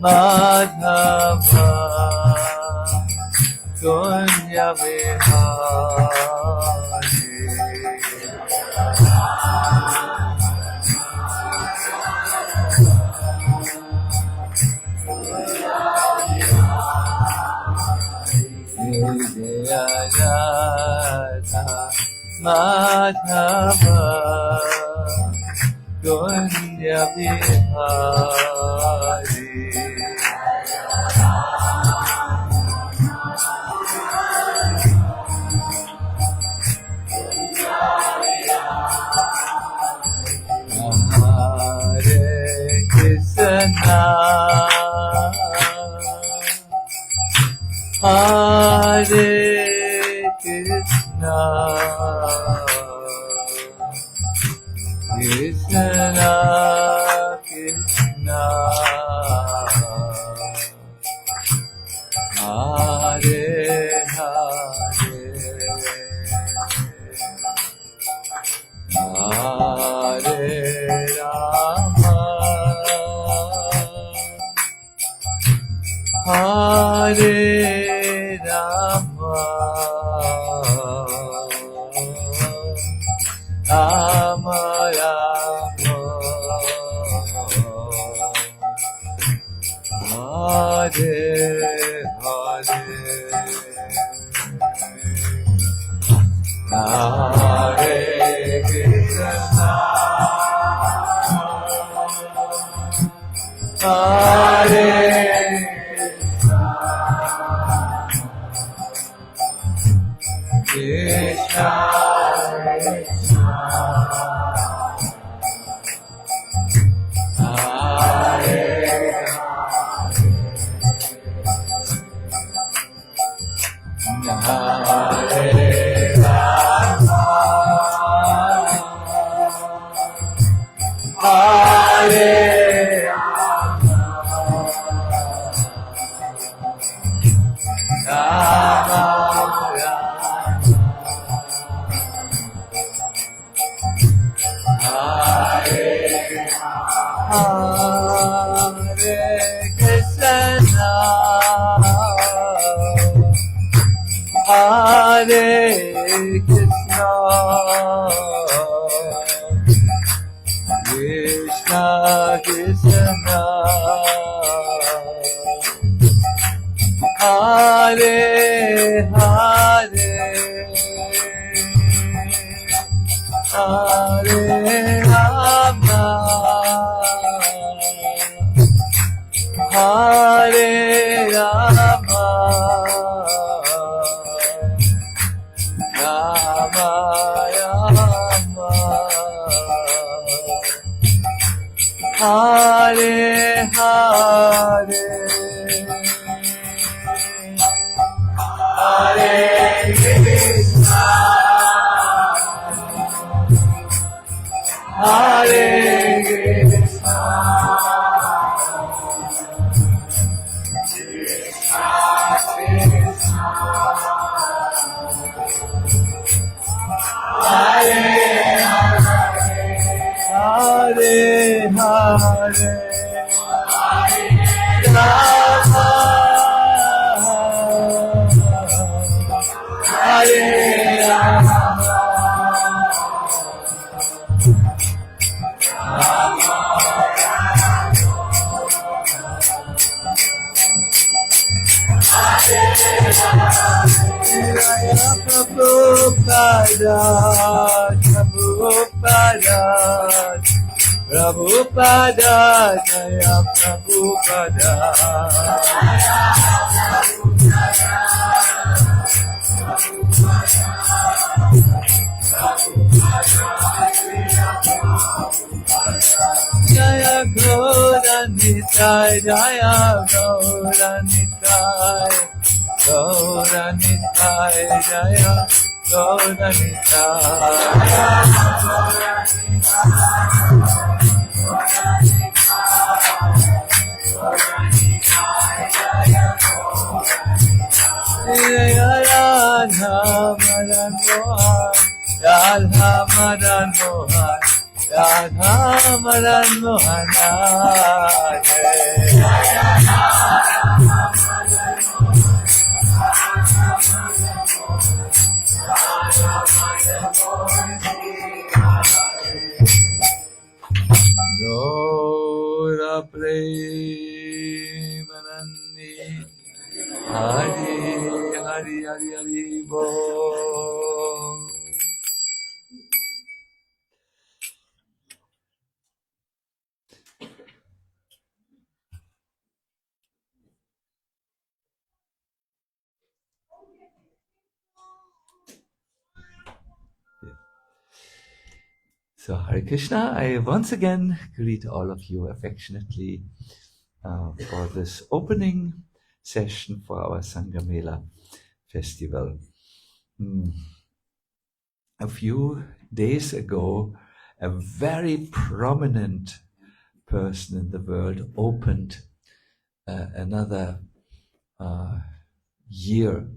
Madhava Kunya Vihari Jaya Radha Madhava Kunya Vihari Hare Krishna Krishna Krishna Hare Hare Hare Rama Hare Rama Rama Rama Hare Hare Hare Krishna Hare Krishna Krishna Hare Hare Rama Hare Rama Hare Krishna Hare Krishna Krishna Krishna Hare Hare Hare Rama Hare Rama Rama Rama Hare Hare Hare Krishna Hare Krishna Hare Hare Hare Rama Hare Rama Prabhupada, Prabhupada, Prabhupada, Jaya Prabhupada. Jaya Gauranitai, Jaya Gauranitai, Gauranitai, Jaya Radha Madan Mohan, Radha Madan Mohan, Premanandi Hari Hari Hari Hari Bo. So Hare Krishna, I once again greet all of you affectionately for this opening session for our Sanga Mela festival. A few days ago, a very prominent person in the world opened another year.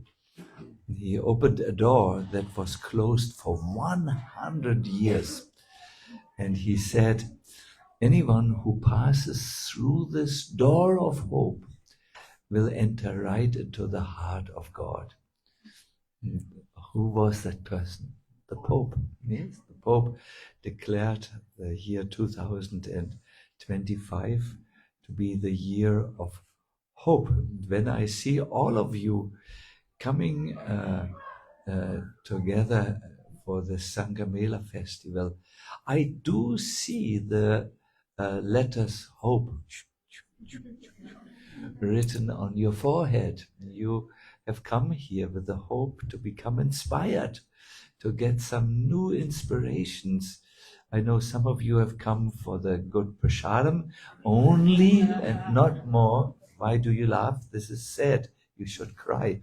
He opened a door that was closed for 100 years. And he said, anyone who passes through this door of hope will enter right into the heart of God. Who was that person? The Pope. Yes, the Pope declared the year 2025 to be the year of hope. When I see all of you coming together for the Sanga Mela festival, I do see the letters hope written on your forehead. You have come here with the hope to become inspired, to get some new inspirations. I know some of you have come for the good prasadam only and not more. Why do you laugh? This is sad. You should cry.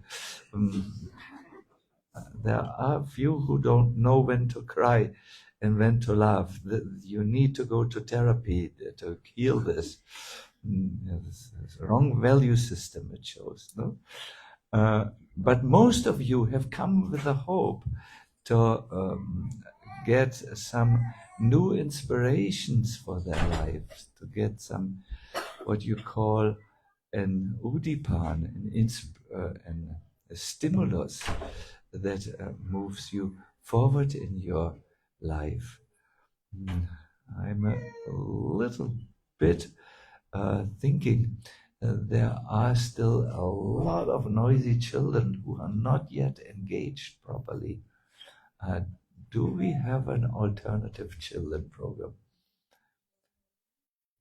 There are few who don't know when to cry and when to laugh. You need to go to therapy to heal this. This wrong value system, it shows. No? But most of you have come with a hope to get some new inspirations for their lives, to get some what you call an udipan, an a stimulus that moves you forward in your life. I'm a little bit thinking there are still a lot of noisy children who are not yet engaged properly. Do we have an alternative children program?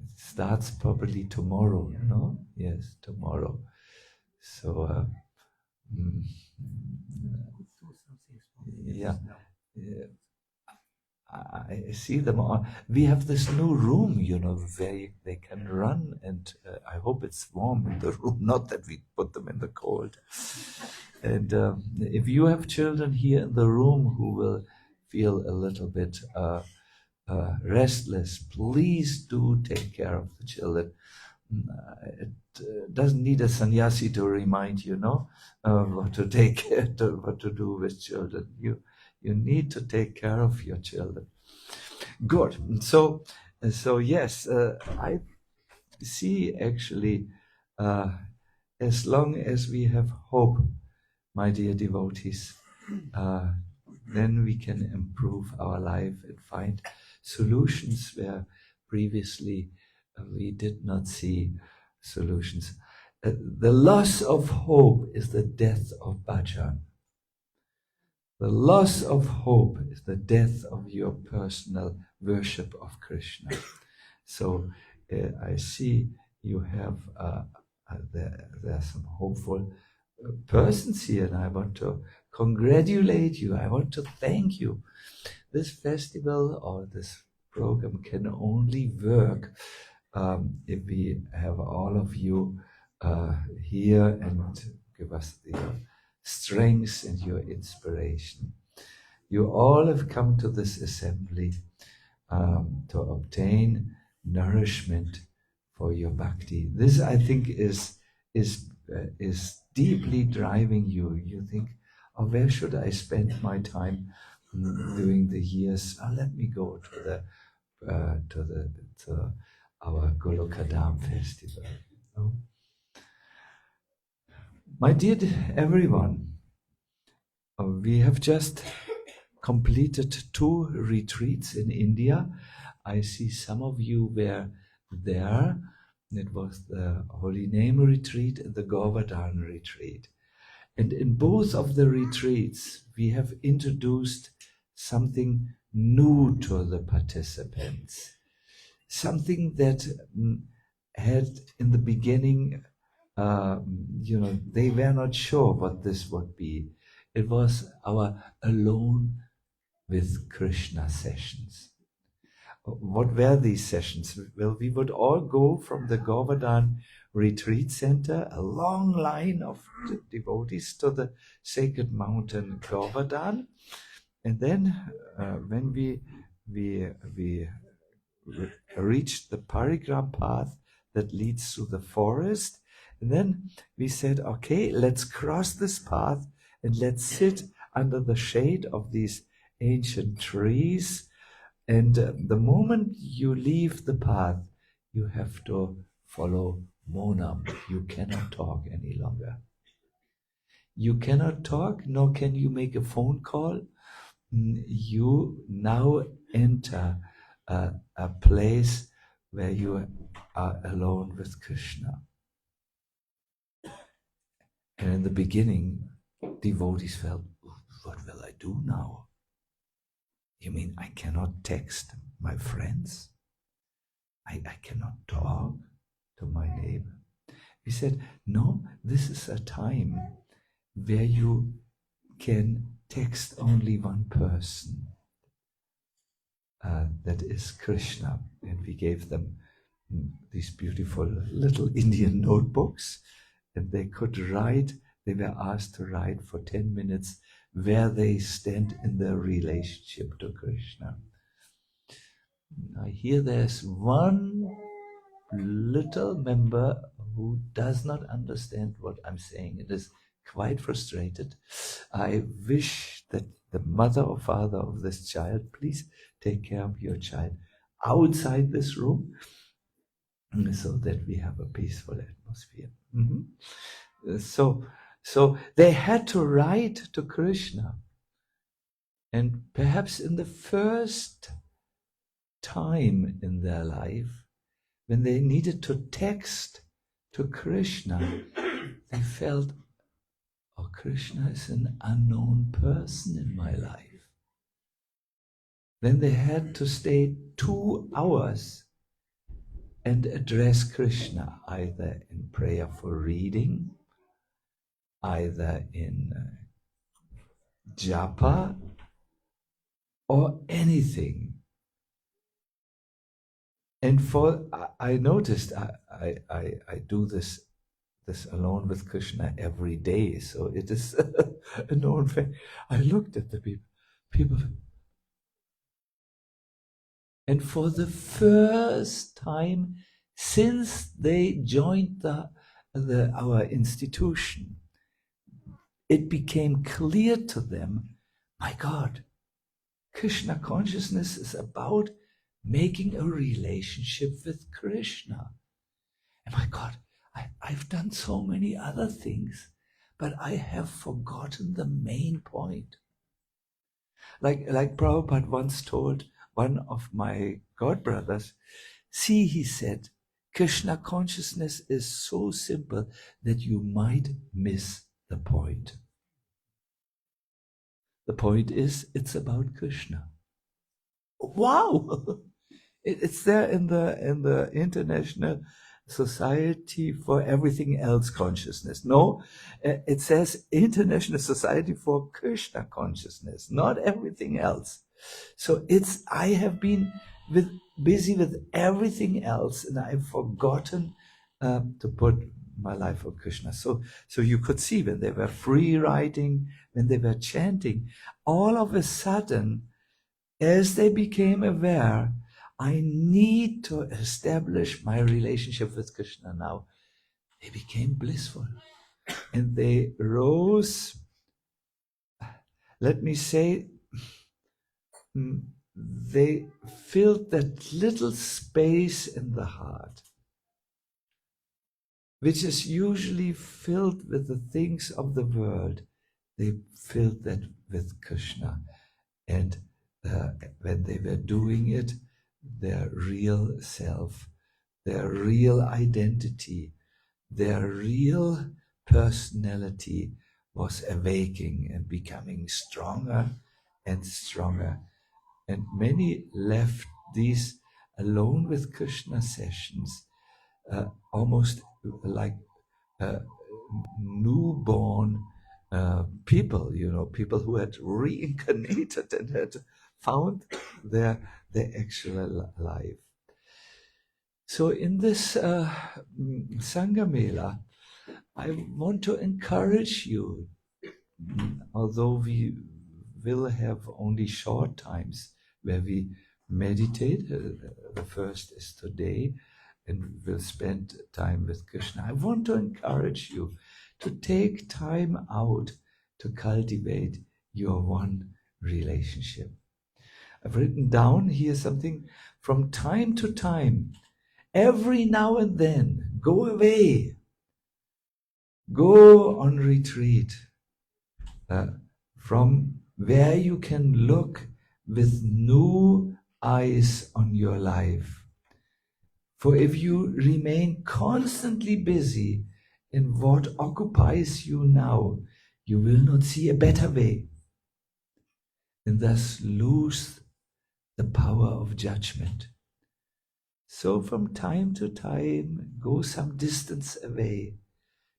It starts probably tomorrow, no? Yes, tomorrow. So, yeah. I see them all. We have this new room, where they can run, and I hope it's warm in the room, not that we put them in the cold. And if you have children here in the room who will feel a little bit restless, please do take care of the children. It doesn't need a sannyasi to remind you, what to what to do with children. You need to take care of your children. Good. So yes, I see actually, as long as we have hope, my dear devotees, then we can improve our life and find solutions where previously we did not see solutions. The loss of hope is the death of bhajan. The loss of hope is the death of your personal worship of Krishna. So I see you have, there are some hopeful persons here, and I want to congratulate you. I want to thank you. This festival or this program can only work if we have all of you here and give us the strength and your inspiration. You all have come to this assembly to obtain nourishment for your bhakti. This, I think, is deeply driving you. You think, oh, where should I spend my time during the years? Oh, let me go to our Golokadam festival. Oh. My dear everyone, we have just completed 2 retreats in India. I see some of you were there. It was the Holy Name retreat and the Govardhan retreat. And in both of the retreats, we have introduced something new to the participants. Something that had in the beginning, they were not sure what this would be. It was our alone with Krishna sessions. What were these sessions? Well, we would all go from the Govardhan Retreat Center, a long line of devotees, to the sacred mountain Govardhan. And then when we reached the parigram path that leads through the forest, and then we said, okay, let's cross this path and let's sit under the shade of these ancient trees. And the moment you leave the path, you have to follow Monam. You cannot talk any longer. You cannot talk, nor can you make a phone call. You now enter a place where you are alone with Krishna. And in the beginning, devotees felt, what will I do now? You mean I cannot text my friends? I cannot talk to my neighbor? We said, no, this is a time where you can text only one person. That is Krishna. And we gave them these beautiful little Indian notebooks, and they could write, they were asked to write for 10 minutes where they stand in their relationship to Krishna. I hear there's one little member who does not understand what I'm saying. It is quite frustrated. I wish that the mother or father of this child, please take care of your child outside this room so that we have a peaceful atmosphere. So they had to write to Krishna. And perhaps in the first time in their life, when they needed to text to Krishna, they felt, oh, Krishna is an unknown person in my life. Then they had to stay 2 hours and address Krishna, either in prayer for reading, either in japa, or anything. And I noticed I do this alone with Krishna every day, so it is a known fact. I looked at the people, and for the first time since they joined our institution, it became clear to them, my God, Krishna consciousness is about making a relationship with Krishna. And my God, I've done so many other things, but I have forgotten the main point. Like Prabhupada once told one of my godbrothers, see, he said, Krishna consciousness is so simple that you might miss the point. The point is, it's about Krishna. Wow! It's there in the International Society for Everything Else Consciousness. No, it says International Society for Krishna Consciousness, not everything else. So I have been busy with everything else, and I've forgotten to put my life for Krishna. So you could see when they were free writing, when they were chanting, all of a sudden, as they became aware, I need to establish my relationship with Krishna now, they became blissful. And they rose, let me say, they filled that little space in the heart, which is usually filled with the things of the world. They filled that with Krishna. And when they were doing it, their real self their real identity, their real personality was awakening and becoming stronger and stronger. And many left these alone with Krishna sessions, almost like newborn people, people who had reincarnated and had found their actual life. So in this Sanga Mela, I want to encourage you, although we will have only short times where we meditate, the first is today, and we'll spend time with Krishna. I want to encourage you to take time out to cultivate your one relationship. I've written down here something: from time to time, every now and then, go away, go on retreat, from where you can look with new eyes on your life. For if you remain constantly busy in what occupies you now, you will not see a better way, and thus lose the power of judgment. So from time to time, go some distance away,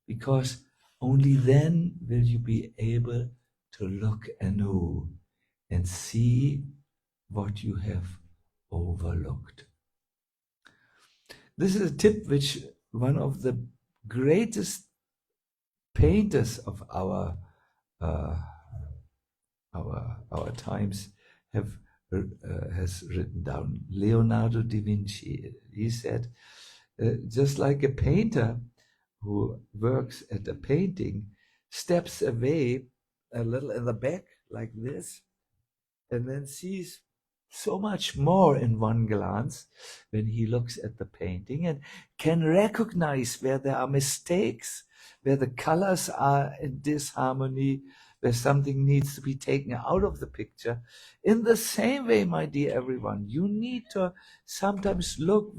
because only then will you be able to look anew and see what you have overlooked. This is a tip which one of the greatest painters of our times has written down, Leonardo da Vinci. He said, just like a painter who works at a painting steps away a little in the back like this, and then sees so much more in one glance when he looks at the painting, and can recognize where there are mistakes, where the colors are in disharmony, where something needs to be taken out of the picture. In the same way, my dear everyone, you need to sometimes look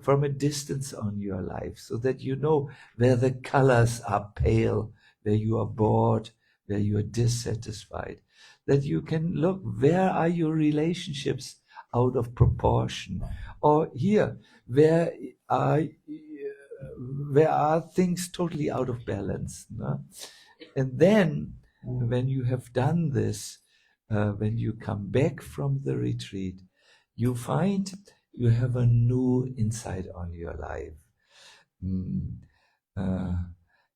from a distance on your life, so that you know where the colors are pale, where you are bored, where you are dissatisfied, that you can look, where are your relationships out of proportion, or here, where are things totally out of balance, no? And then when you have done this, when you come back from the retreat, you find you have a new insight on your life.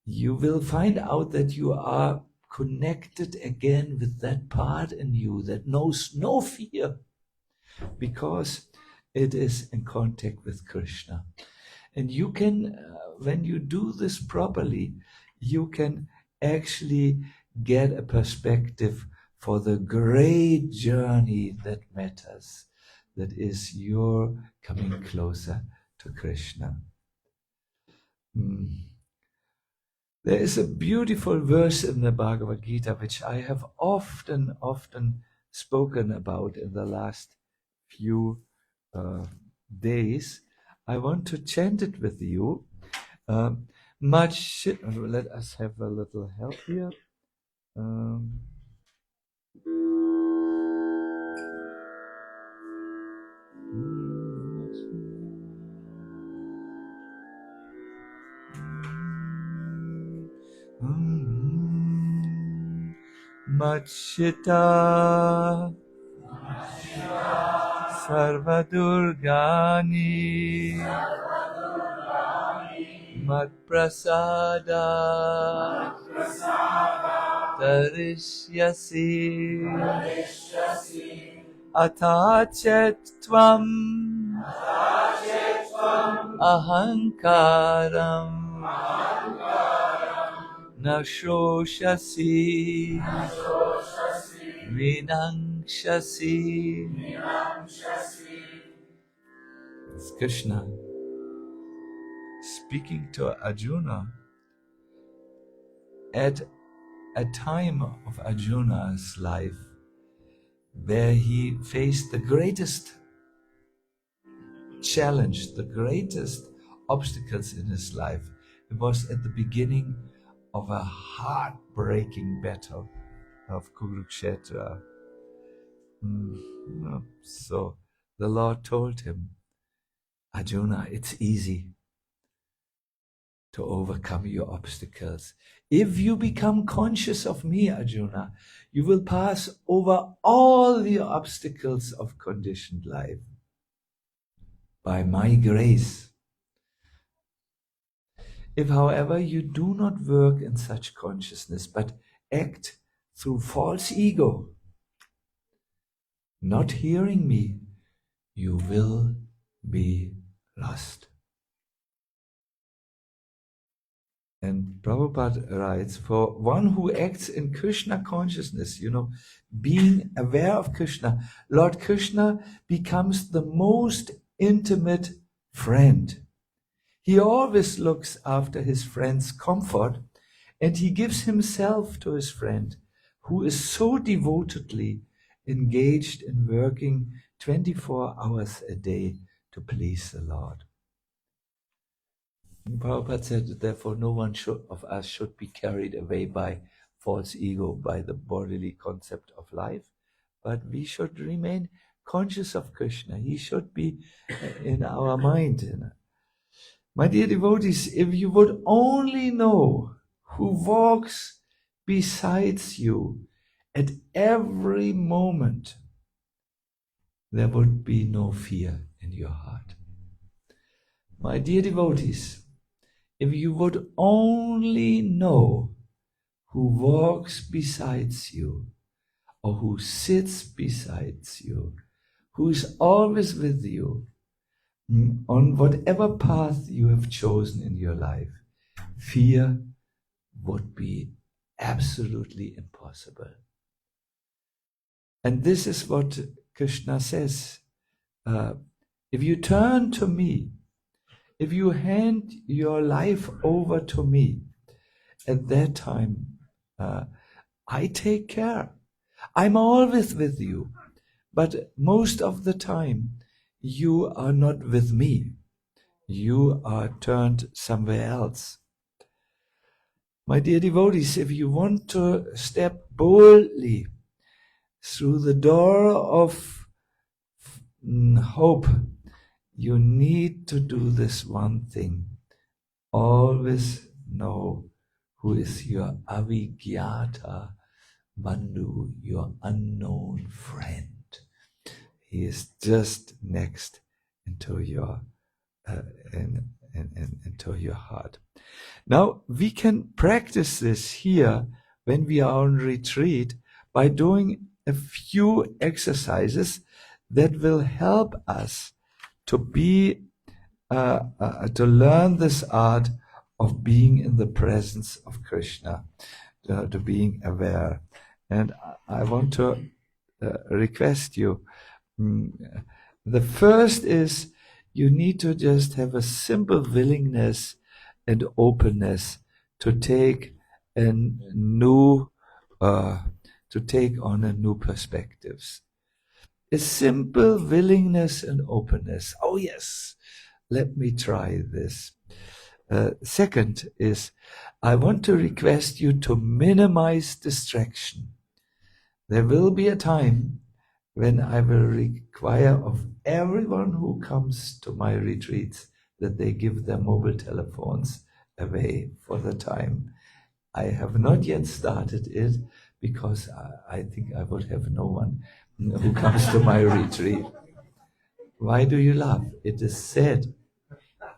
You will find out that you are connected again with that part in you that knows no fear, because it is in contact with Krishna. And you can, when you do this properly, you can actually get a perspective for the great journey that matters, that is your coming closer to Krishna. There is a beautiful verse in the Bhagavad Gita which I have often spoken about in the last few days. I want to chant it with you. Let us have a little help here. Machita Sarvadurgani Matprasada Tarishyasi Atachet Tvam Ahankaram Nashoshasi Vinangshasi. It's Krishna speaking to Arjuna at a time of Arjuna's life where he faced the greatest challenge, the greatest obstacles in his life, it was at the beginning of a heartbreaking battle of Kurukshetra. So the Lord told him, Arjuna, it's easy to overcome your obstacles. If you become conscious of me, Arjuna, you will pass over all the obstacles of conditioned life by my grace. If, however, you do not work in such consciousness, but act through false ego, not hearing me, you will be lost. And Prabhupada writes, for one who acts in Krishna consciousness, being aware of Krishna, Lord Krishna becomes the most intimate friend. He always looks after his friend's comfort, and he gives himself to his friend, who is so devotedly engaged in working 24 hours a day to please the Lord. Prabhupada said, therefore, no one of us should be carried away by false ego, by the bodily concept of life, but we should remain conscious of Krishna. He should be in our mind. My dear devotees, if you would only know who walks besides you at every moment, there would be no fear in your heart. My dear devotees, if you would only know who walks besides you, or who sits besides you, who is always with you, on whatever path you have chosen in your life, fear would be absolutely impossible. And this is what Krishna says. If you turn to me, if you hand your life over to me, at that time, I take care. I'm always with you. But most of the time, you are not with me. You are turned somewhere else. My dear devotees, if you want to step boldly through the door of hope, you need to do this one thing. Always know who is your avigyata bandhu, your unknown friend. He is just next into your into your heart. Now we can practice this here when we are on retreat by doing a few exercises that will help us to be to learn this art of being in the presence of Krishna, to being aware. And I want to request you. The first is you need to just have a simple willingness and openness to take on a new perspectives. A simple willingness and openness. Oh yes, let me try this. Second is, I want to request you to minimize distraction. There will be a time when I will require of everyone who comes to my retreats that they give their mobile telephones away for the time. I have not yet started it because I think I would have no one who comes to my retreat. Why do you laugh? It is said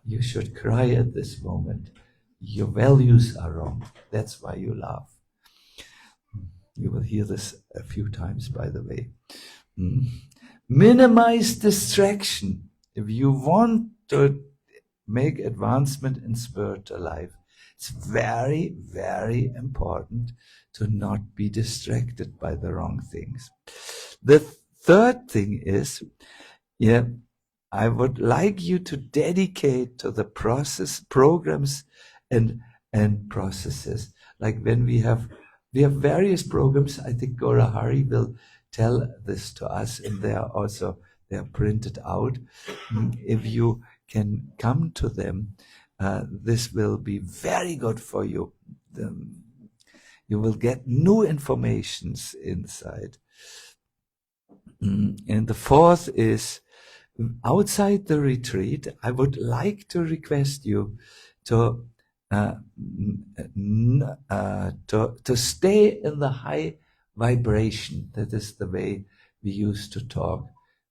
you should cry at this moment. Your values are wrong. That's why you laugh. You will hear this a few times, by the way. Minimize distraction. If you want to make advancement in spiritual life, it's very, very important to not be distracted by the wrong things. The third thing is, I would like you to dedicate to the programs and processes. Like when we have various programs. I think Gora Hari will tell this to us, and there are also they are printed out. If you can come to them, this will be very good for you. You will get new informations inside. And the fourth is, outside the retreat, I would like to request you to to stay in the high vibration. That is the way we used to talk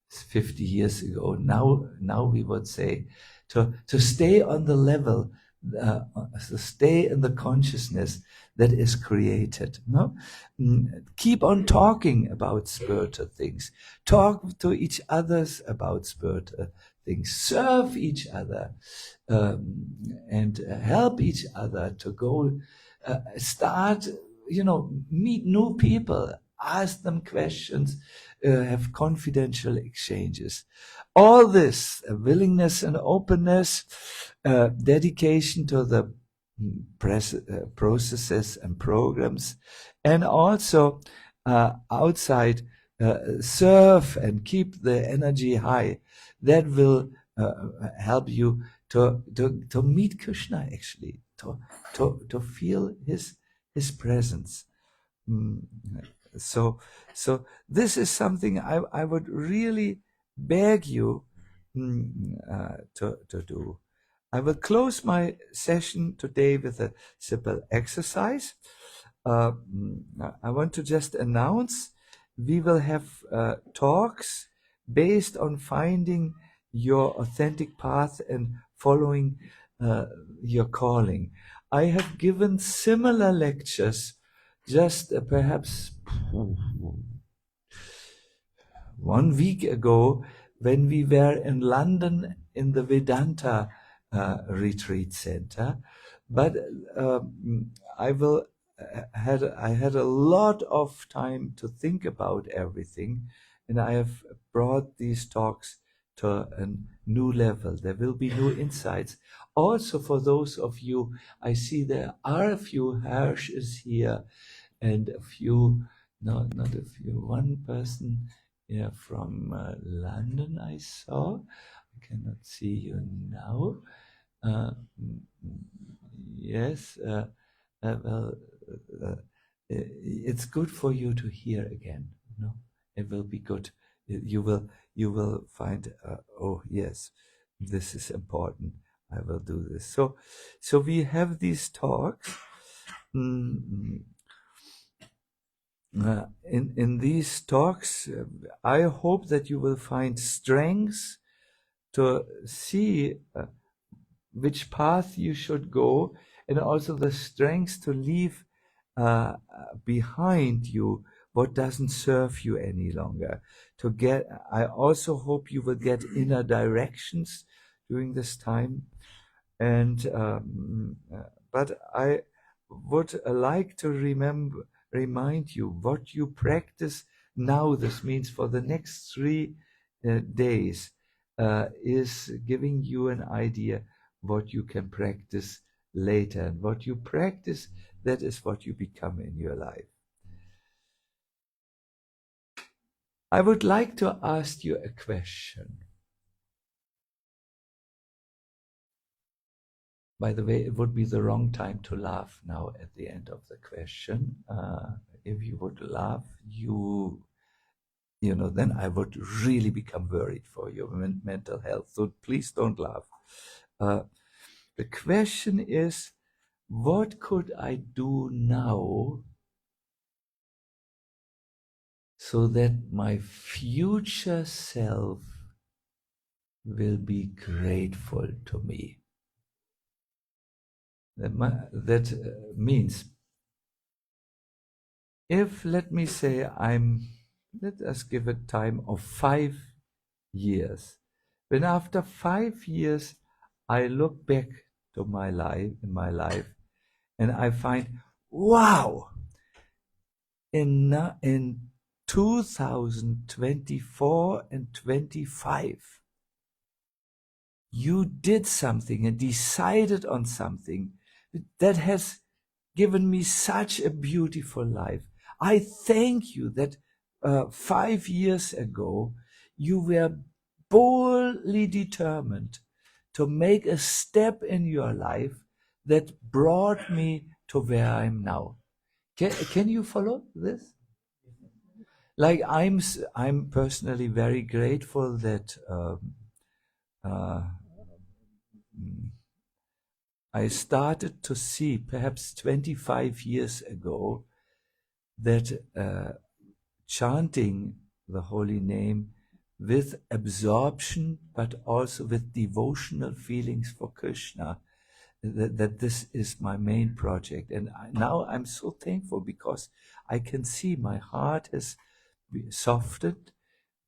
50 years ago. Now we would say to stay on the level, to stay in the consciousness that is created. No, keep on talking about spiritual things. Talk to each others about spiritual things. Serve each other, and help each other to go. Start, meet new people. Ask them questions. Have confidential exchanges. All this, willingness and openness, dedication to the processes and programs, and also outside, serve and keep the energy high. That will help you to meet Krishna, actually, to feel his presence. So this is something I would really beg you to do. I will close my session today with a simple exercise. I want to just announce we will have talks based on finding your authentic path and following your calling. I have given similar lectures just perhaps 1 week ago when we were in London in the Vedanta retreat center. But I had a lot of time to think about everything, and I have brought these talks to a new level. There will be new insights. Also, for those of you, I see there are a few H.H. here, and a few, not a few, one person here from London I saw. I cannot see you now. Yes, well, it's good for you to hear again. No, it will be good. You will find. Oh yes, this is important. I will do this. So we have these talks. In these talks, I hope that you will find strength to see which path you should go, and also the strength to leave behind you what doesn't serve you any longer. I also hope you will get inner directions during this time, and but I would like to remind you what you practice now. This means for the next 3 days is giving you an idea what you can practice later, and what you practice, that is what you become in your life. I would like to ask you a question. By the way, it would be the wrong time to laugh now at the end of the question. If you would laugh, then I would really become worried for your mental health. So please don't laugh. The question is, what could I do now so that my future self will be grateful to me? That means, if, let me say, let us give a time of 5 years. When after 5 years I look back to my life, and I find, wow, in 2024 and 25, you did something and decided on something that has given me such a beautiful life. I thank you that 5 years ago you were boldly determined to make a step in your life that brought me to where I'm now. Can you follow this? Like I'm personally very grateful that uh, I started to see perhaps 25 years ago that chanting the holy name with absorption, but also with devotional feelings for Krishna, that this is my main project. And now I'm so thankful because I can see my heart has softened,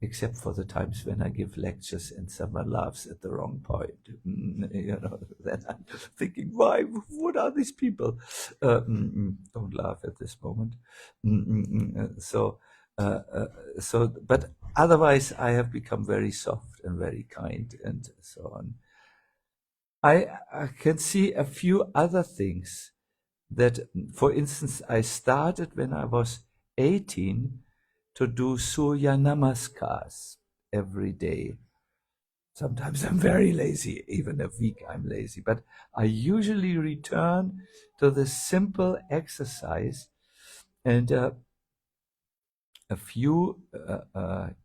except for the times when I give lectures and someone laughs at the wrong point. Then I'm thinking, why? What are these people? Don't laugh at this moment. But otherwise, I have become very soft and very kind and so on. I can see a few other things that, for instance, I started when I was 18 to do Surya Namaskars every day. Sometimes I'm very lazy, even a week I'm lazy, but I usually return to this simple exercise. And a few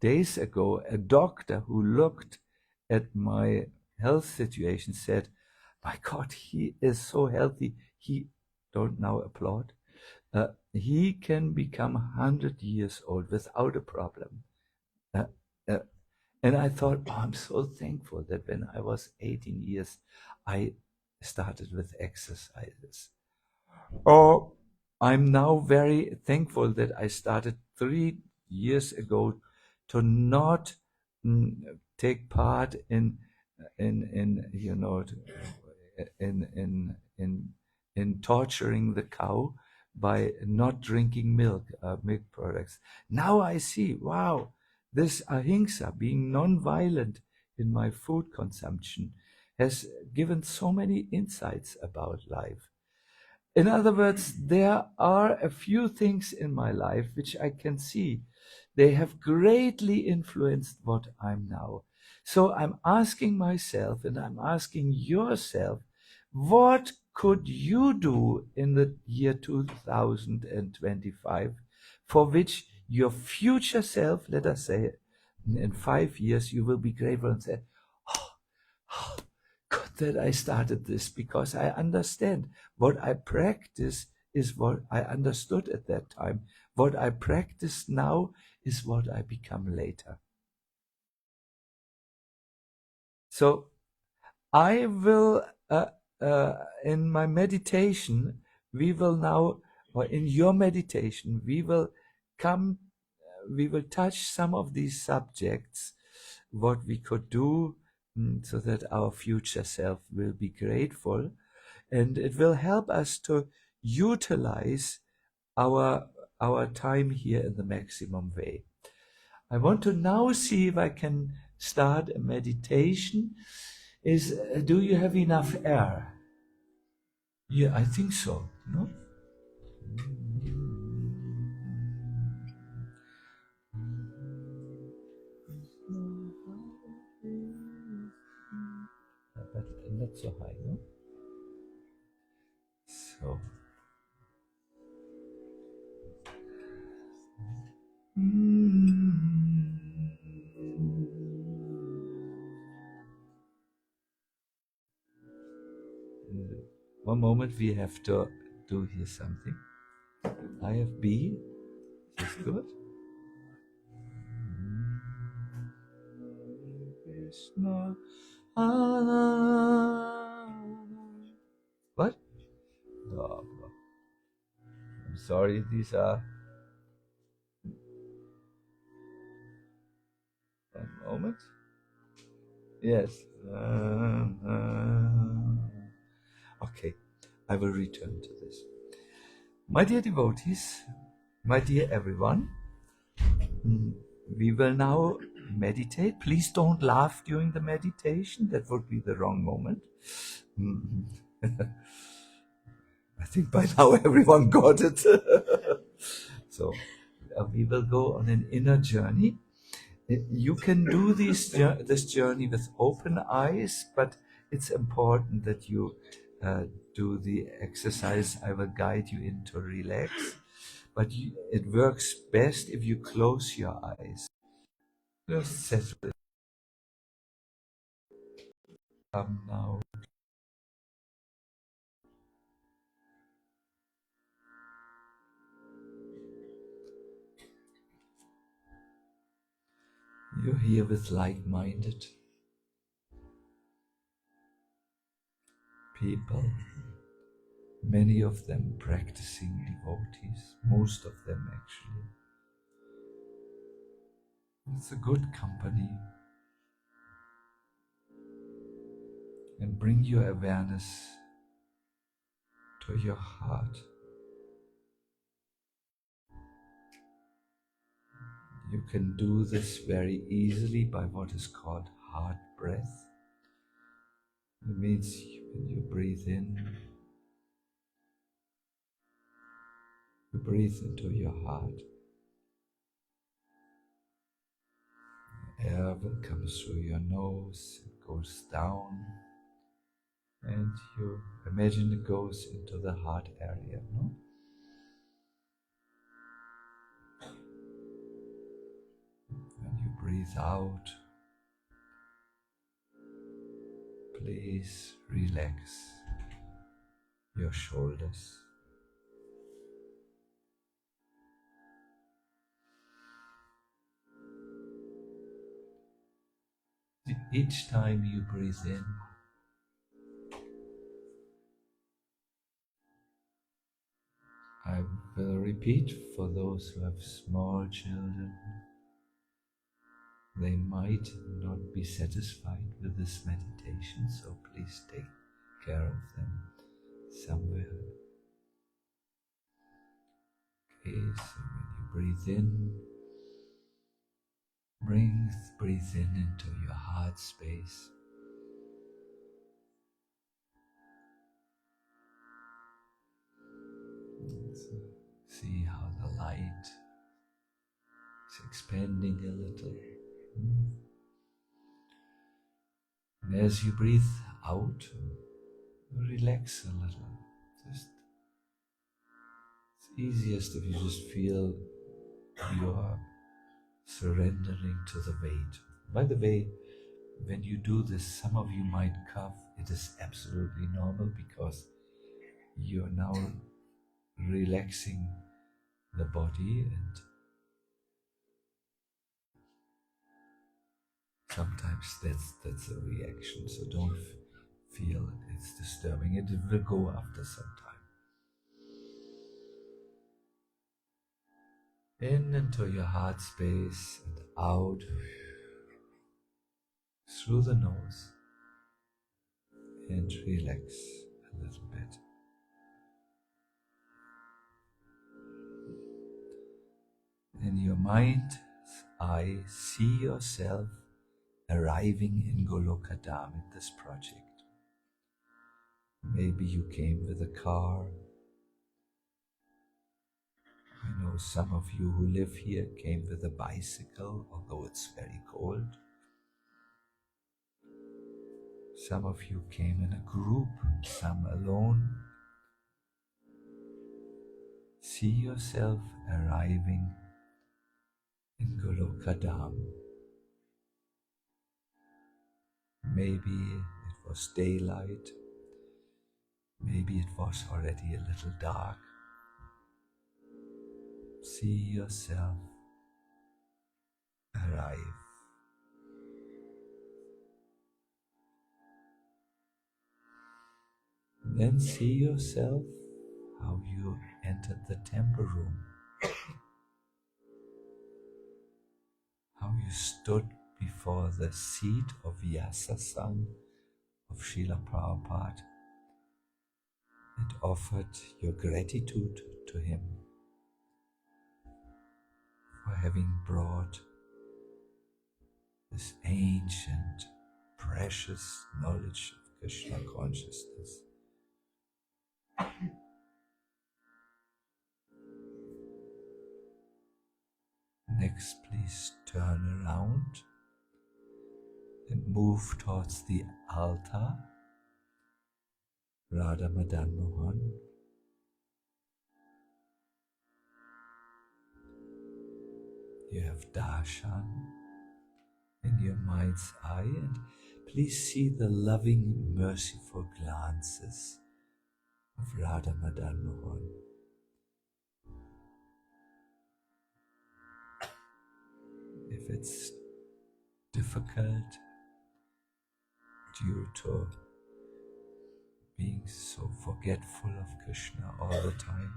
days ago, a doctor who looked at my health situation said, my God, he is so healthy. He, don't now applaud, he can become 100 years old without a problem. Uh, uh, and I thought, oh, I'm so thankful that when I was 18 years, I started with exercises. Oh, I'm now very thankful that I started 3 years ago to not take part in torturing the cow by not drinking milk products. Now I see, wow, this ahimsa, being non-violent in my food consumption, has given so many insights about life. In other words, there are a few things in my life which I can see. They have greatly influenced what I'm now. So I'm asking myself and I'm asking yourself, what could you do in the year 2025 for which your future self, let us say, in 5 years, you will be grateful and say, oh, good that I started this because I understand what I practice is what I understood at that time. What I practice now is what I become later. So I will, in my meditation, we will now, or in your meditation, we will touch some of these subjects, what we could do so that our future self will be grateful, and it will help us to utilize our time here in the maximum way. I want to now see if I can start a meditation. Do you have enough air? Yeah, I think so. No? But not so high, no? So. One moment, we have to do here something. I have B. Is this good? Krishna. What? Oh, I'm sorry, these are. One moment. Yes. Okay, I will return to this. My dear devotees, my dear everyone, we will now meditate. Please don't laugh during the meditation. That would be the wrong moment. I think by now everyone got it. So we will go on an inner journey. You can do this journey with open eyes, but it's important that you do the exercise I will guide you in to relax. But it works best if you close your eyes. Just settle it. Now. You're here with like-minded people, many of them practicing devotees, most of them actually. It's a good company. And bring your awareness to your heart. You can do this very easily by what is called heart breath. It means when you breathe in, you breathe into your heart. Air will come through your nose, it goes down, and you imagine it goes into the heart area, no? When you breathe out, please relax your shoulders. Each time you breathe in, I will repeat for those who have small children. They might not be satisfied with this meditation, so please take care of them somewhere. Okay, so when you breathe in, breathe in into your heart space. So see how the light is expanding a little. And as you breathe out, relax a little. It's easiest if you just feel you are surrendering to the weight. By the way, when you do this, some of you might cough. It is absolutely normal because you're now relaxing the body, and sometimes that's a reaction. So don't feel it's disturbing. It will go after some time. In into your heart space and out through the nose, and relax a little bit. In your mind's eye, see yourself arriving in Golokadam in this project. Maybe you came with a car. I know some of you who live here came with a bicycle, although it's very cold. Some of you came in a group, some alone. See yourself arriving in Golokadam. Maybe it was daylight. Maybe it was already a little dark. See yourself arrive. Then see yourself how you entered the temple room, how you stood before the seat of Vyasa-san, of Srila Prabhupada, and offered your gratitude to him for having brought this ancient, precious knowledge of Krishna consciousness. Next, please turn around and move towards the altar, Radha Madan Mohan. You have darshan in your mind's eye, and please see the loving, merciful glances of Radha Madan Mohan. If it's difficult due to being so forgetful of Krishna all the time,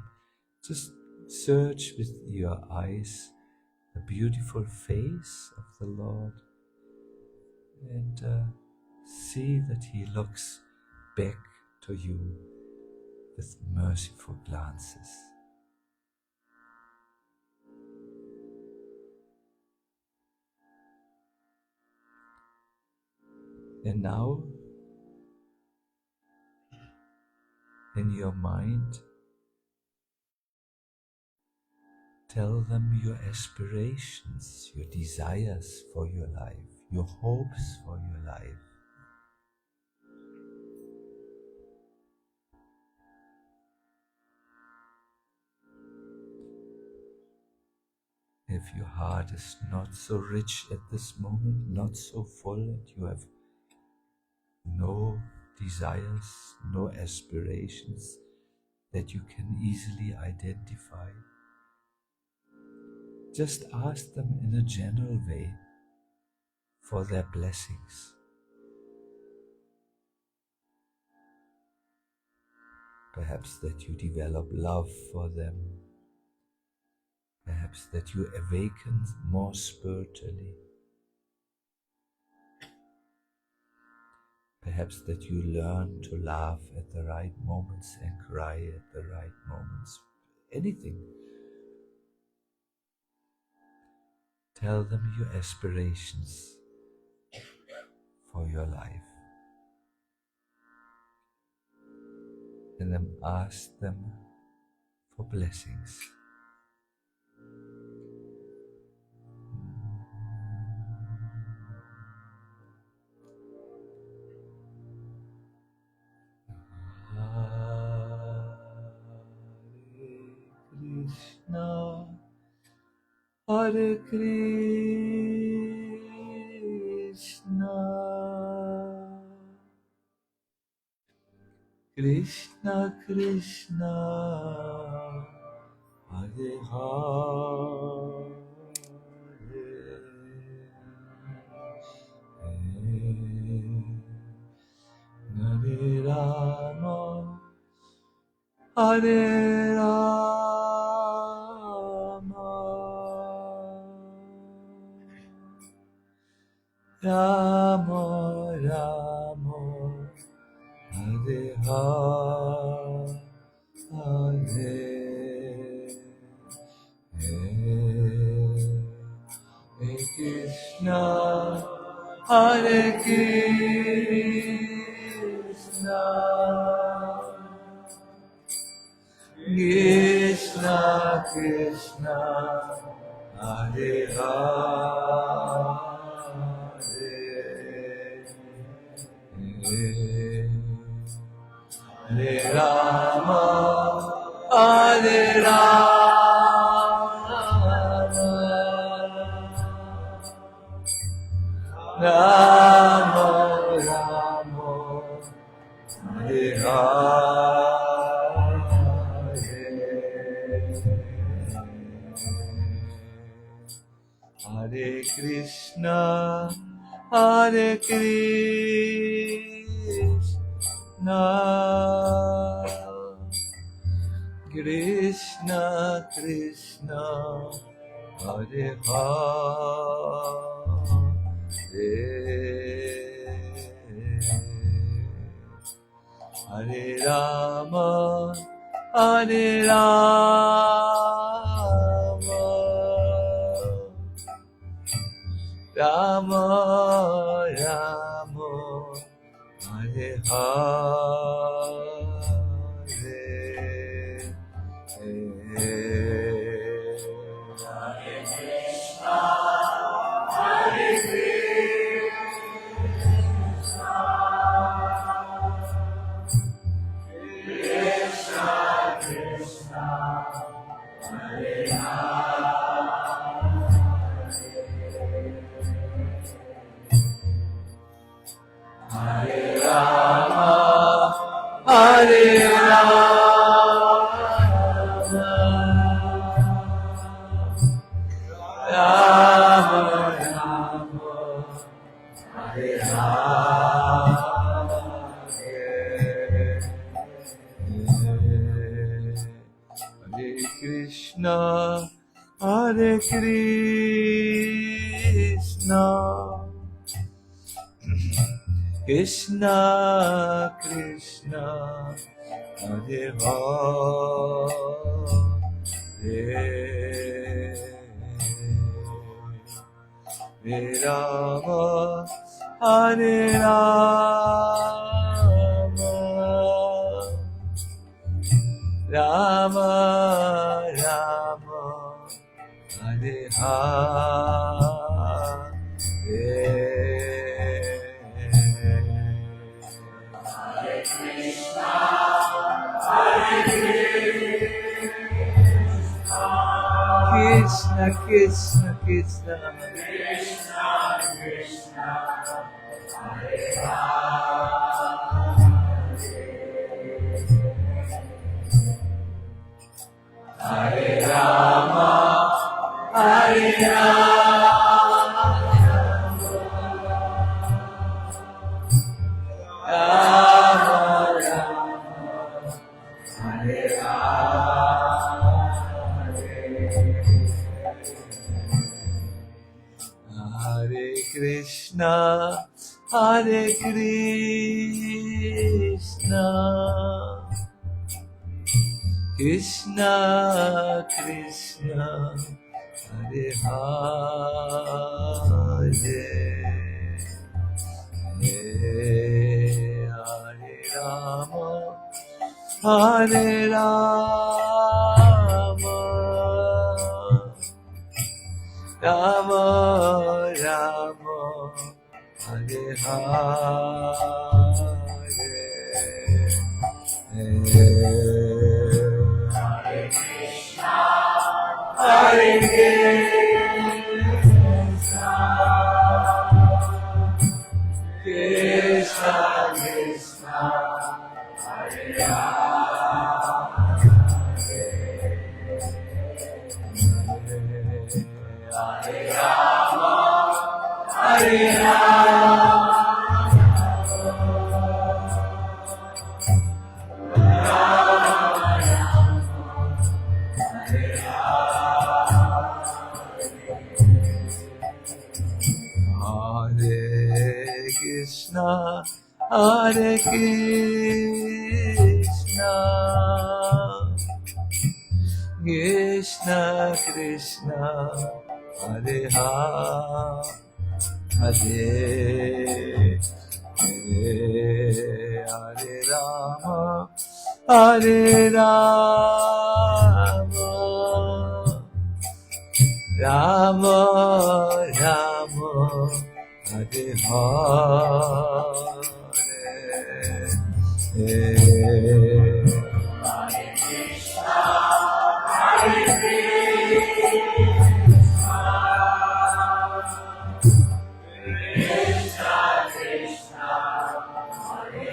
just search with your eyes the beautiful face of the Lord and see that He looks back to you with merciful glances. And now, in your mind, tell them your aspirations, your desires for your life, your hopes for your life. If your heart is not so rich at this moment, not so full, and you have no desires, no aspirations that you can easily identify, just ask them in a general way for their blessings. Perhaps that you develop love for them. Perhaps that you awaken more spiritually. Perhaps that you learn to laugh at the right moments and cry at the right moments. Anything. Tell them your aspirations for your life. And then ask them for blessings. Hare Krishna, Krishna Krishna, Hare Hare, Hare Rama, Hare Rama, Rama Rama, Hare Hare, Hare Krishna, Hare Krishna, Krishna Krishna, Hare Hare, Hare Rama, Hare Rama, Rama Rama, Hare Hare, Hare Krishna, Hare Krishna, Krishna Krishna, Hare Hare, Hare Rama, Hare Rama, Rama Rama, Hare Hare, Hare Krishna, Hare Krishna, Krishna Krishna, Hare Hare, Hare Rama, Hare Rama, Rama Rama, Hare Hare. Hare Krishna, Hare Krishna, Krishna Krishna, Krishna Krishna, Hare Hare Rama, Hare Rama, Rama Rama, Hare Hare Krishna, Hare Krishna, Krishna Krishna, Hare Hare, Hare Rama, Hare Rama, Rama Rama, Hare Hare. Hare Krishna, Hare Krishna, Krishna Krishna, Hare Hare Rama, Hare Rama, Krishna, Hare Krishna, Krishna Krishna, Hare Hare, Hare Rama, Hare Rama, Rama Rama, Hare Hare, Hare Krishna, Hare Krishna, Krishna Krishna, Hare Hare,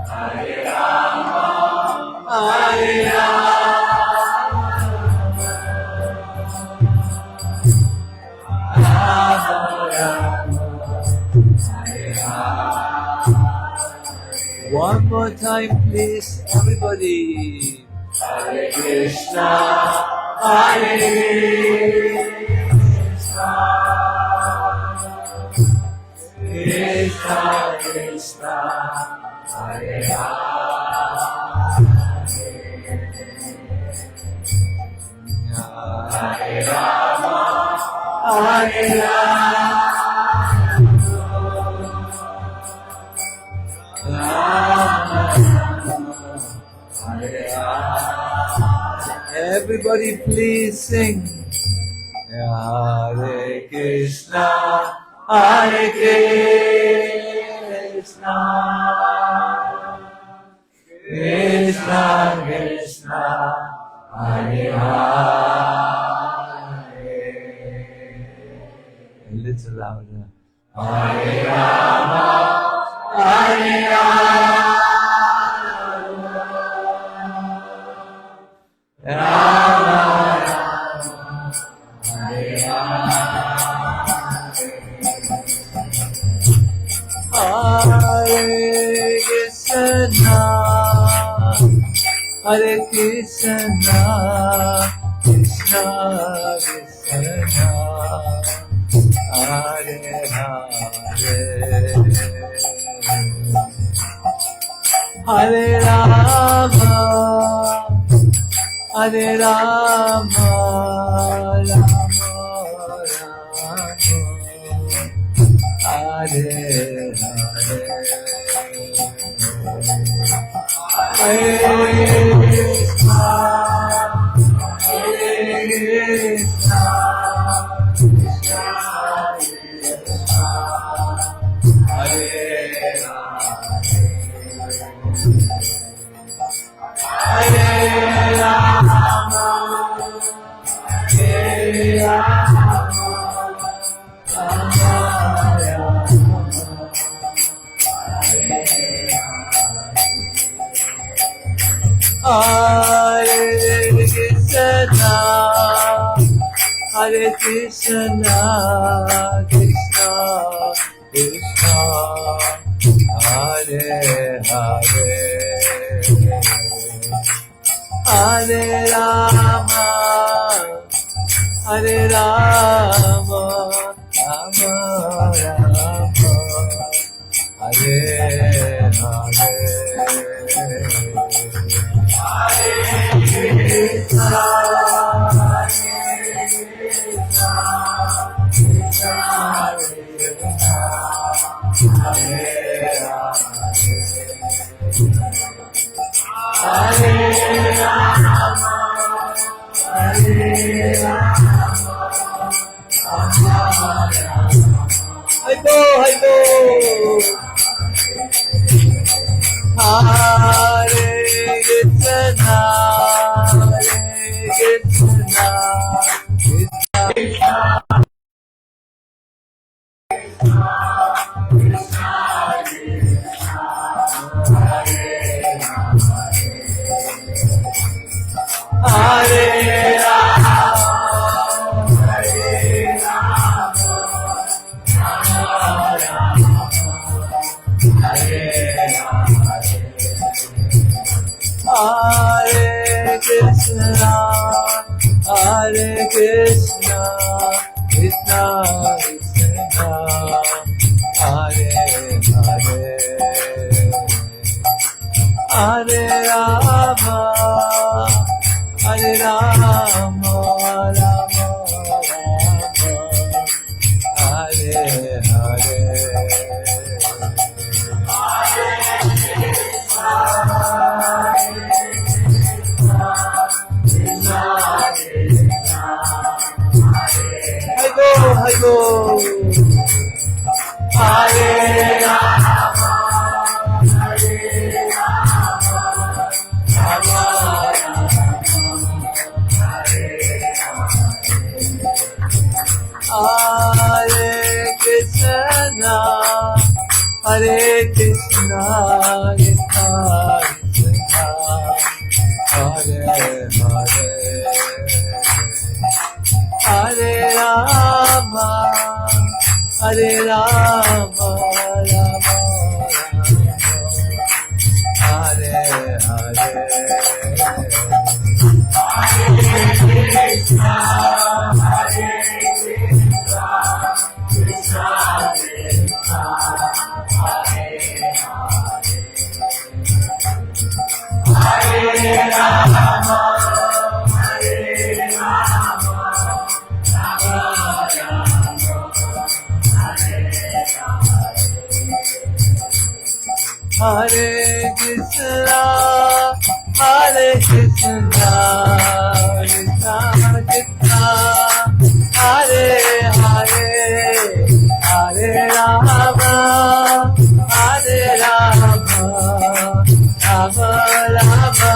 Hare Rama, Hare Rama, one more time, please, everybody. Hare Krishna, Hare Krishna, Krishna Krishna, Hare Hare Rama, Hare Rama, everybody please sing. Hare Krishna, Hare Krishna, Krishna, Hare Hare. A little louder. Hare Rama, Hare Rama, Rama Rama, Hare Hare. Hare Krishna, Hare Krishna, Krishna Krishna, Hare Hare, Hare Rama, Hare Rama, Rama Rama, Hare Hare, Hare Krishna, Hare Krishna, Krishna Krishna, Hare Hare, Hare Rama, Hare Rama, Rama Hare Krishna, Hare Krishna, Krishna Krishna, Hare Hare, Hare Rama, Hare Rama, Rama Rama, Hare Hare. Hare Krishna, Krishna Krishna, Hare Hare, Hare Rama, Hare Rama, Rama Rama. Hai bo, Hare Krishna, Hare Krishna, Krishna Krishna, Krishna Krishna, Hare Hare, Hare Rama, Hare Rama, Rama Rama, Hare Hare Krishna, Hare Krishna, Krishna Krishna, Hare Hare, Hare Rama, Hare Rama, Rama Rama, Hare Hare. Hai go, Hare Rama, Hare Rama, Rama Rama, Hare Hare Krishna, Hare Krishna, Krishna Krishna, Hare Hare, Hare Rama, Hare Rama, Rama Rama, Hare Hare, Hare Krishna, Hare Krishna, Krishna Krishna, Hare Hare, Hare Rama, Hare Rama, Rama Rama, Hare Hare Krishna, Hare Krishna, Krishna Krishna, Hare Hare, Hare Rama, Hare Rama, Rama Rama,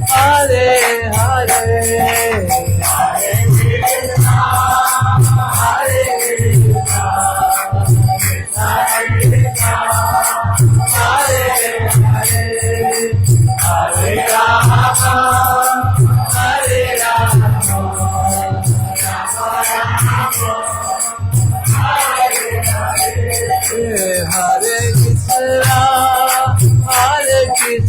Hare Hare, Hare Krishna, Hare Krishna, Hare Krishna, Hare Hare, Hare Rama, Hare Rama, Rama Rama, Hare Krishna, Hare Krishna,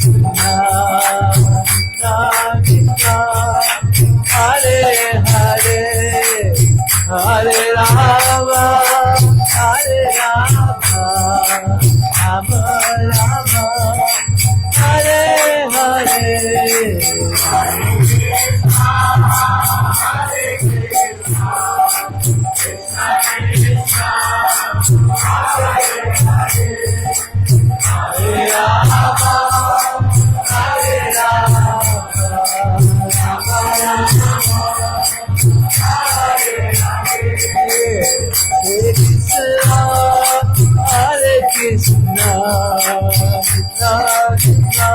Krishna,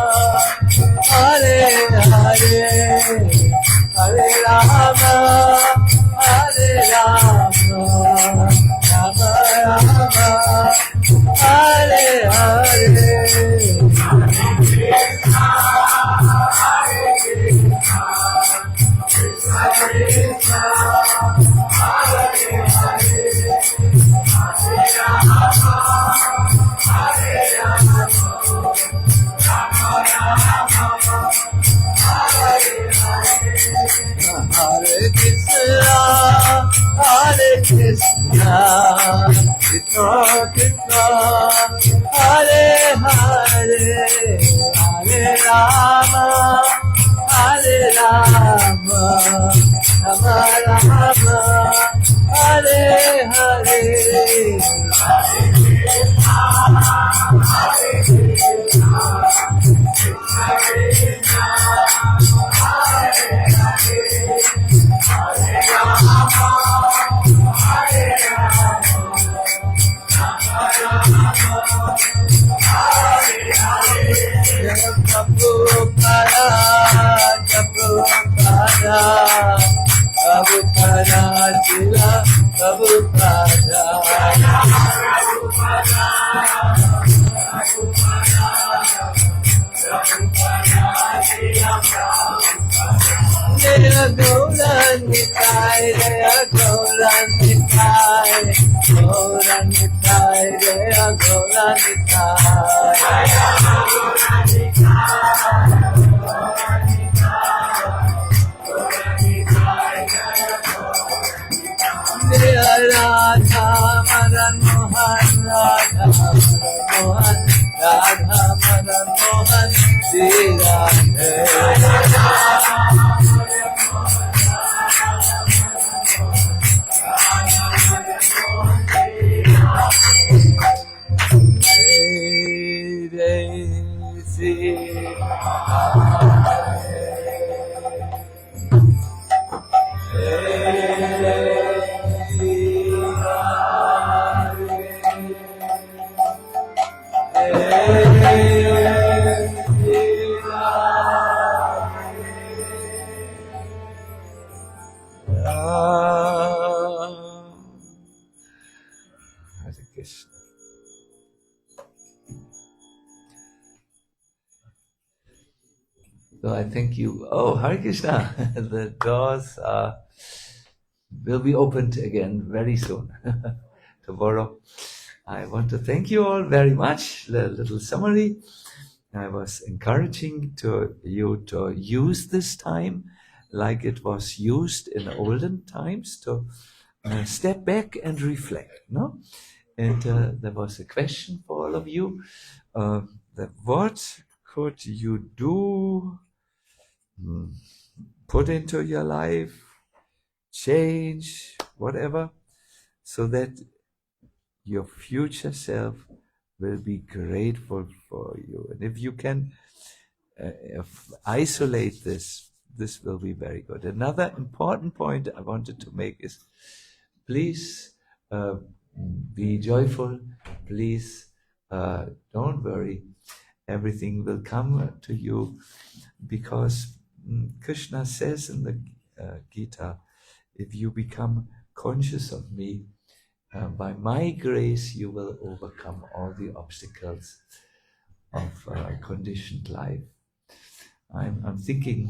Hare Hare, Hare Rama, Hare Rama, Rama Rama, Hare Hare, Hare Krishna, Krishna Krishna, Hare Hare, Hare Rama, Hare Rama, Rama Rama, Hare Hare, Hare Krishna, Hare Krishna, Krishna Krishna, Hare Hare, Hare Rama, Hare Rama, Rama Rama, Hare Hare, Radha Madan Mohan, Radha Madan Mohan, Radha Madan Mohan, Sri Radhe. So I thank you. Oh, Hare Krishna. The doors will be opened again very soon. Tomorrow. I want to thank you all very much. A little summary. I was encouraging you to use this time like it was used in olden times, to step back and reflect. No? And there was a question for all of you. That what could you do, put into your life, change, whatever, so that your future self will be grateful for you. And if you can isolate this will be very good. Another important point I wanted to make is, please be joyful, please don't worry, everything will come to you, because Krishna says in the Gita, if you become conscious of me, by my grace you will overcome all the obstacles of conditioned life. I'm thinking,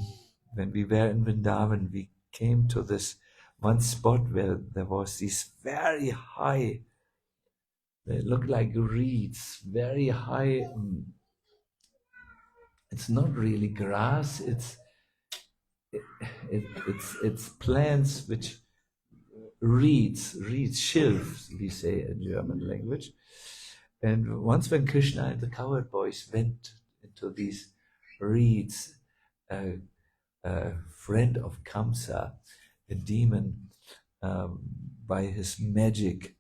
when we were in Vrindavan, we came to this one spot where there was these very high, they look like reeds, very high. It's not really grass. It's plants which reeds, shilfs, we say in German language. And once when Krishna and the cowherd boys went into these reeds, a friend of Kamsa, a demon, by his magic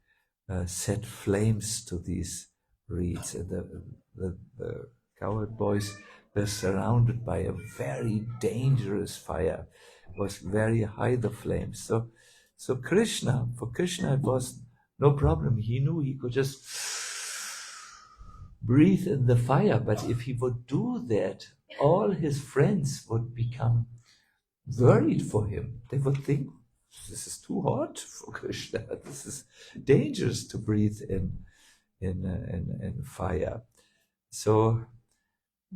set flames to these reeds, and the cowherd boys were surrounded by a very dangerous fire. It was very high, the flames. So for Krishna it was no problem. He knew he could just breathe in the fire, but if he would do that, all his friends would become worried for him. They would think, this is too hot for Krishna. This is dangerous to breathe in fire. So,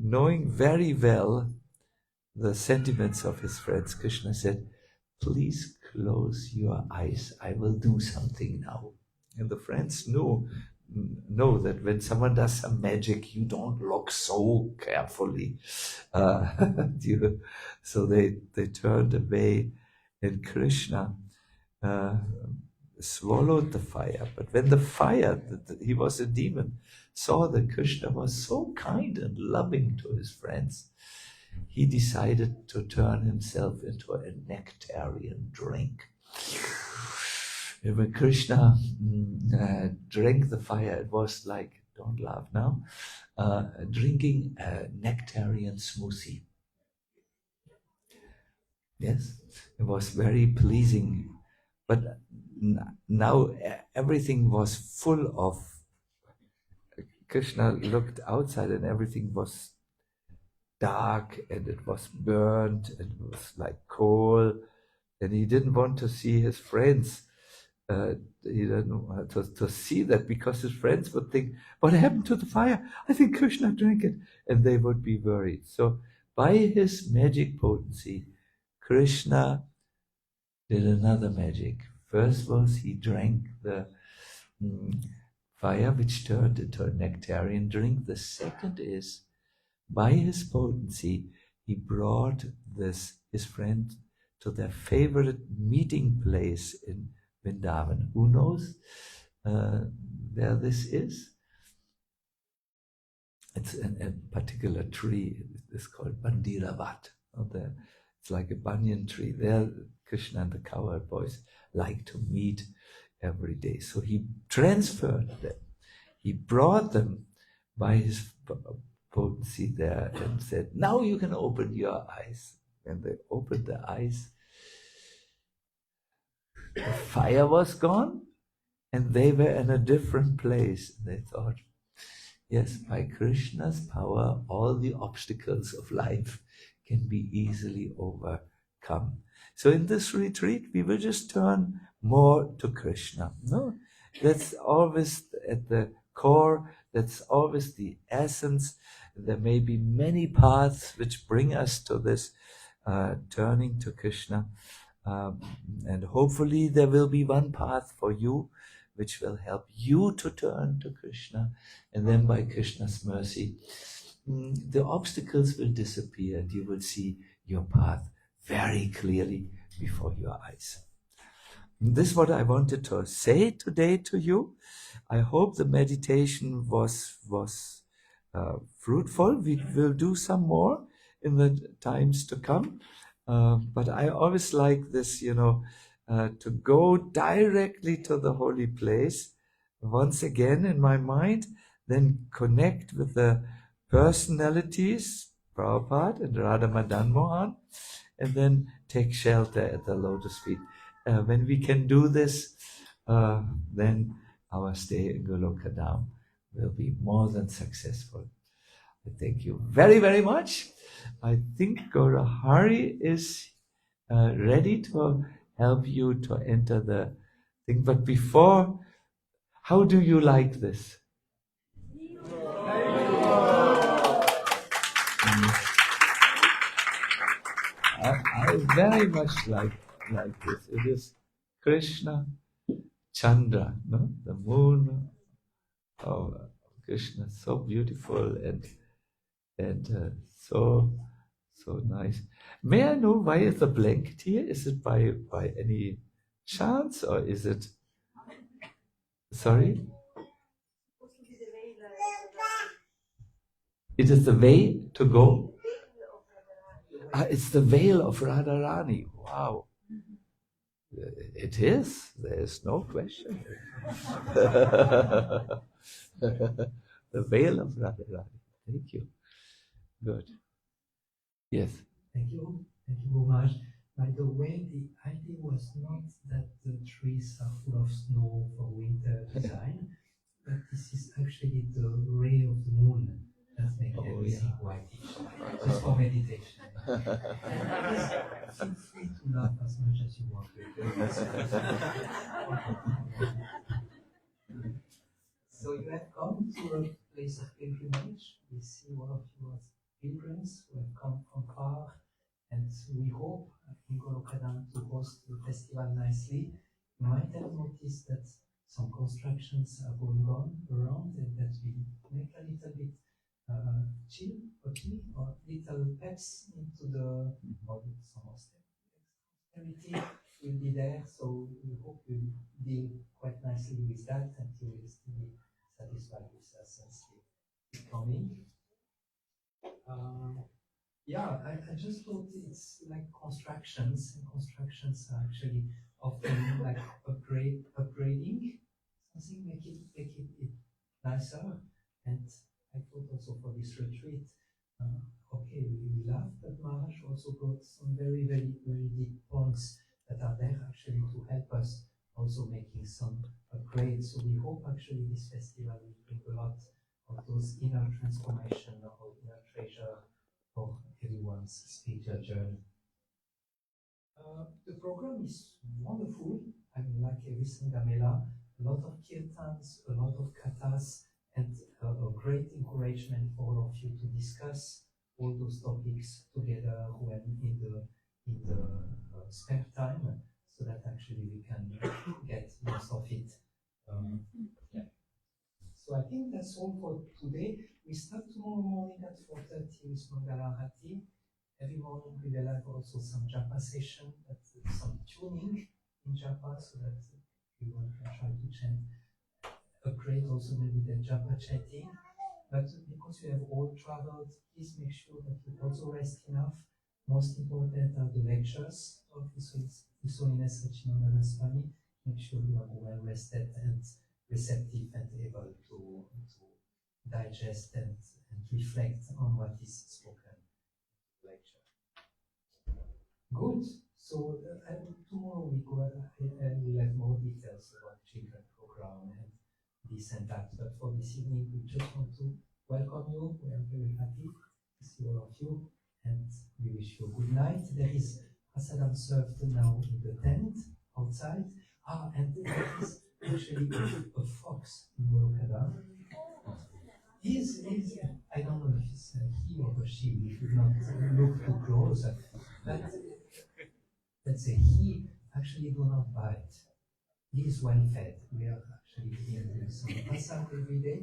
knowing very well the sentiments of his friends, Krishna said, please close your eyes. I will do something now. And the friends know that when someone does some magic, you don't look so carefully. So they turned away, and Krishna swallowed the fire. But when the fire, he was a demon, saw that Krishna was so kind and loving to his friends, he decided to turn himself into a nectarian drink. And when Krishna drank the fire, it was like, don't laugh now, drinking a nectarian smoothie. Yes, it was very pleasing. But now everything was full of, Krishna looked outside and everything was dark and it was burnt and it was like coal, and he didn't want to see his friends. He didn't want to see that, because his friends would think, what happened to the fire? I think Krishna drank it, and they would be worried. So by his magic potency, Krishna did another magic. First was he drank the fire, which turned into a nectarian drink. The second is, by his potency, he brought his friend to their favorite meeting place in Vrindavan. Who knows where this is? It's a particular tree. It's called Bandiravat. It's like a banyan tree. There, Krishna and the cowherd boys like to meet every day. So he transferred them. He brought them by his potency there and said, now you can open your eyes. When they opened their eyes, the fire was gone and they were in a different place. They thought, yes, by Krishna's power, all the obstacles of life can be easily overcome. So in this retreat, we will just turn more to Krishna. No, that's always at the core. That's always the essence. There may be many paths which bring us to this turning to Krishna. And hopefully there will be one path for you which will help you to turn to Krishna. And then by Krishna's mercy, the obstacles will disappear and you will see your path very clearly before your eyes. This is what I wanted to say today to you. I hope the meditation was fruitful. We will do some more in the times to come. But I always like this, to go directly to the holy place once again in my mind, then connect with the personalities, Prabhupada and Radha Madan Mohan, and then take shelter at the lotus feet. When we can do this, then our stay in Golokadam will be more than successful. Thank you very, very much. I think Gora Hari is ready to help you to enter the thing. But before, how do you like this? I very much like this. It is Krishna Chandra, no? The moon of Krishna, so beautiful and so nice. May I know why is the blanket here? Is it by any chance or is it? Sorry. It is the way to go. It's the veil of Radharani. Wow. It is. There is no question. The veil of Radharani. Thank you. Good. Yes. Thank you. Thank you very much. By the way, the idea was not that the trees are full of snow for winter design, but this is actually the ray of the moon that makes everything whitish. Just for meditation. Feel free to laugh as much as you want. So you have come to a place of pilgrimage. We see one of you as pilgrims who have come from far, and we hope in Golokadam to host the festival nicely. You might have noticed that some constructions are going on around, and that we make a little bit chill, okay, or little peps into the, or some austerity will be there, so we hope you deal quite nicely with that, and you will still be satisfied with us and keep coming. Yeah, I just thought it's like constructions, and constructions are actually often like upgrading something, make it nicer. And I thought also for this retreat, okay, we laughed, but Maharaj also brought some very, very, very deep points that are there actually to help us also making some upgrades. So we hope actually this festival will bring a lot of those inner transformation or inner treasure for everyone's spiritual journey. The program is wonderful. I mean, like every Sanga Mela, a lot of kirtans, a lot of kathas, and a great encouragement for all of you to discuss all those topics together when in the spare time, so that actually we can get most of it. Yeah. So I think that's all for today. We start tomorrow morning at 4:30 with Mangala Arati. Every morning we will have also some japa session, some tuning in japa, so that everyone can try to chant. Upgrade also maybe the japa chanting. But because we have all traveled, please make sure that you also rest enough. Most important are the lectures of His Holiness H.H.Sacinandana Swami. Make sure you are well rested and receptive and able to digest and reflect on what is spoken in the lecture. Good. So tomorrow we go and we'll have more details about children program and this and that. But for this evening, we just want to welcome you. We are very happy to see all of you, and we wish you a good night. There is prasadam served now in the tent outside. And there is actually a fox in Golokada. I don't know if it's he or she, we should not look too close, but let's say he actually do not bite. He is well fed. We are actually doing some prasad every day.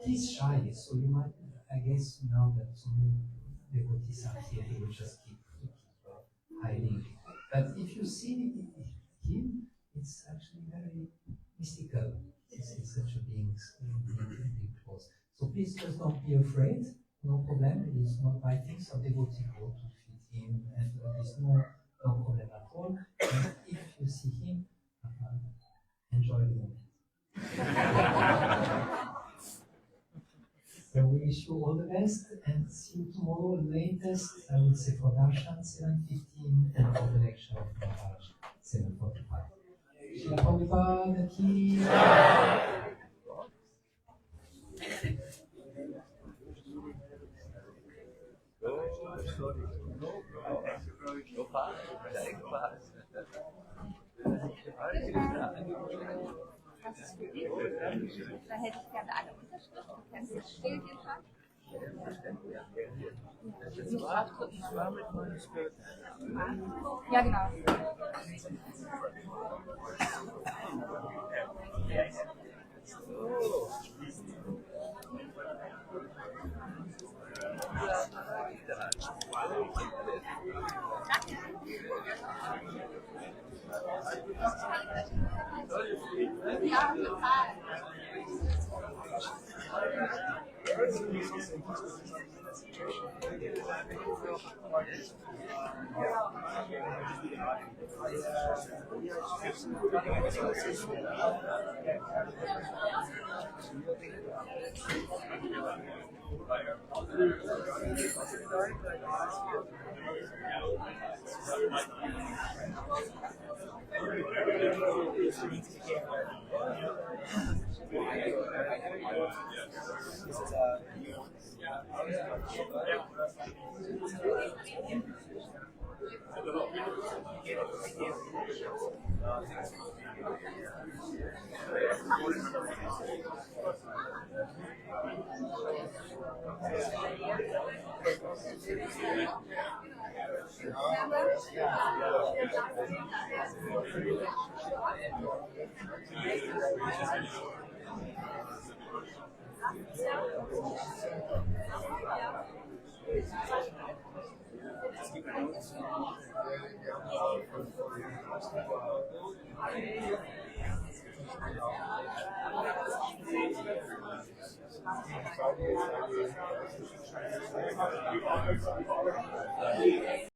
He's shy, so you might, I guess now that some devotees are here, he will just keep hiding. But if you see him, it's actually very mystical. It's such a being close. So please just don't be afraid. No problem. He's not biting. So devotee go to feed him, and there's no problem at all. And if you see him, enjoy the moment. So we wish you all the best, and see you tomorrow latest, I would say for Darshan 7:15 and for the lecture of Maharaj 7:45. Shila Prabhupada ki Da hätte ich gerne alle Unterschriften. Kannst du das Stäbchen schon? Ja, genau. Ja, total.